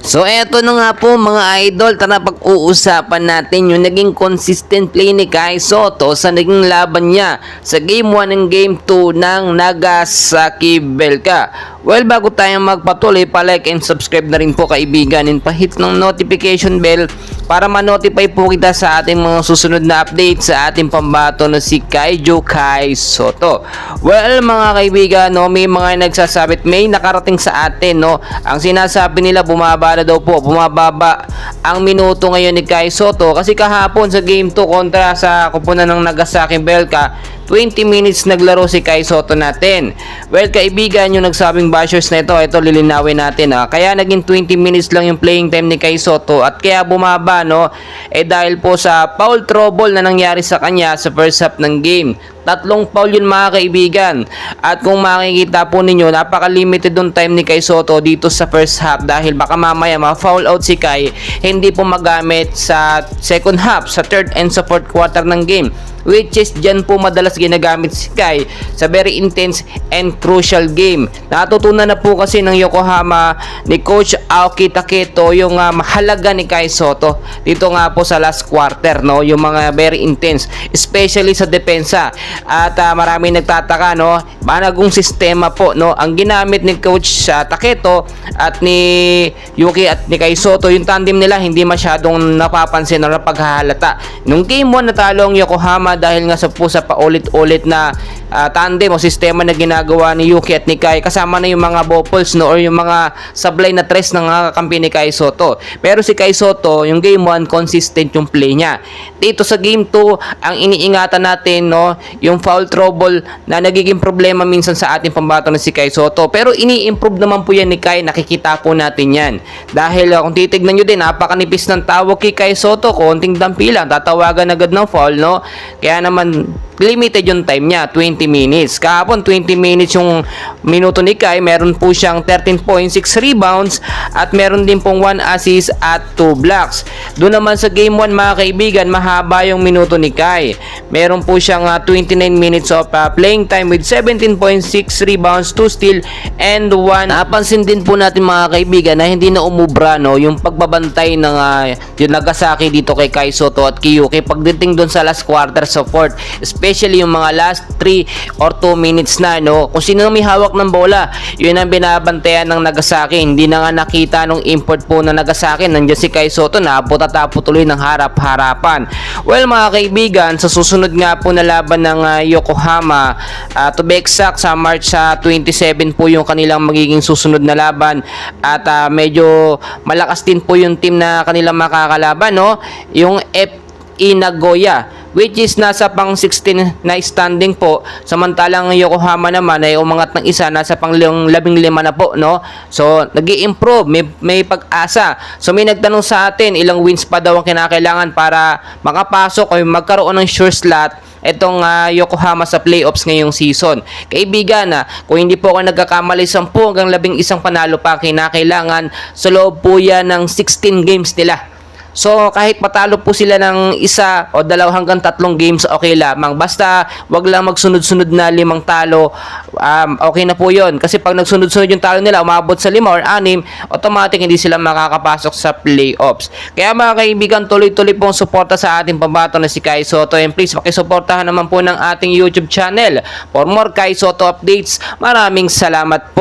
So eto na nga po mga idol, tara pag-uusapan natin yung naging consistent play ni Kai Sotto sa naging laban niya sa Game 1 and Game 2 ng Nagasaki Belka. Well, bago tayo magpatuloy, pa-like and subscribe na rin po kaibigan and pa-hit ng notification bell para ma-notify po kita sa ating mga susunod na update sa ating pambato na si Kaijo Kai Sotto. Well, mga kaibigan, no, may mga nagsasabit, may nakarating sa atin, no, ang sinasabi nila bumaba na daw po, bumababa ang minuto ngayon ni Kai Sotto kasi kahapon sa Game 2 kontra sa kupunan ng Nagasaki Belka, 20 minutes naglaro si Kai Sotto natin. Well, kaibigan, yung nagsabing bashers na ito lilinawin natin. Kaya naging 20 minutes lang yung playing time ni Kai Sotto at kaya bumaba, no, dahil po sa foul trouble na nangyari sa kanya sa first half ng game. Tatlong foul yun mga kaibigan. At kung makikita po ninyo, napaka-limited yung time ni Kai Sotto dito sa first half dahil baka mamaya ma-foul out si Kai, hindi po magamit sa second half, sa third and sa fourth quarter ng game. Which is dyan po madalas ginagamit si Kai sa very intense and crucial game. Natutunan na po kasi ng Yokohama ni Coach Aoki Taketo yung mahalaga ni Kai Sotto dito nga po sa last quarter, no, yung mga very intense, especially sa depensa. At maraming nagtataka, no, banagong sistema po, no, ang ginamit ni Coach Taketo at ni Yuki at ni Kai Sotto. Yung tandem nila hindi masyadong napapansin o napaghahalata. Nung Game 1 natalo ang Yokohama dahil nga sa pusa paulit-ulit na tandem o sistema na ginagawa ni Yuki at ni Kai, kasama na yung mga bopals, no, or yung mga sablay na tres ng kampi ni Kai Sotto. Pero si Kai Sotto, yung Game 1 consistent yung play niya. Dito sa Game 2, ang iniingatan natin, no, yung foul trouble na nagiging problema minsan sa ating pambato na si Kai Sotto. Pero ini-improve naman po yan ni Kai, nakikita po natin yan. Dahil kung titignan nyo din, napakanipis ng tawag kay Kai Sotto, konting dampi lang, tatawagan agad ng foul, no. Kaya naman limited yung time niya, 20 minutes. Kahapon 20 minutes yung minuto ni Kai, meron po siyang 13.6 rebounds at meron din pong 1 assist at 2 blocks. Doon naman sa Game 1 mga kaibigan, mahaba yung minuto ni Kai. Meron po siyang 29 minutes of playing time with 17.6 rebounds, 2 steal and 1. Napansin din po natin mga kaibigan na hindi na umubra, no, yung pagbabantay ng yung Nagasaki dito kay Kai Sotto at Kiyuki pagdating doon sa last quarter support, especially yung mga last 3 or 2 minutes na, no, kung sino may hawak ng bola, yun ang binabantayan ng Nagasaki. Hindi na nga nakita nung import po ng Nagasaki, nandiyan si Kai Sotto na tapo tuloy ng harap-harapan. Well mga kaibigan, sa susunod nga po na laban ng Yokohama, to be exact sa March 27 po yung kanilang magiging susunod na laban at medyo malakas din po yung team na kanilang makakalaban, no, yung FE Nagoya, which is nasa pang 16 na standing po, samantalang Yokohama naman ay umangat ng isa, nasa pang 15 na po, no. So nag-i-improve, may pag-asa. So may nagtanong sa atin ilang wins pa daw ang kinakailangan para makapasok o magkaroon ng sure slot itong Yokohama sa playoffs ngayong season. Kaibigan, kung hindi po ako nagkakamali, 10 hanggang 11 panalo pa kinakailangan sa loob po yan ng 16 games nila. So kahit patalo po sila ng 1 o 2 hanggang 3 games, okay lamang. Basta wag lang magsunod-sunod na 5 talo, okay na po yun. Kasi pag nagsunod-sunod yung talo nila, umabot sa 5 or 6, automatic hindi sila makakapasok sa playoffs. Kaya mga kaibigan, tuloy-tuloy pong suporta sa ating pambato na si Kai Sotto. And please, pakisuportahan naman po ng ating YouTube channel for more Kai Sotto updates. Maraming salamat po.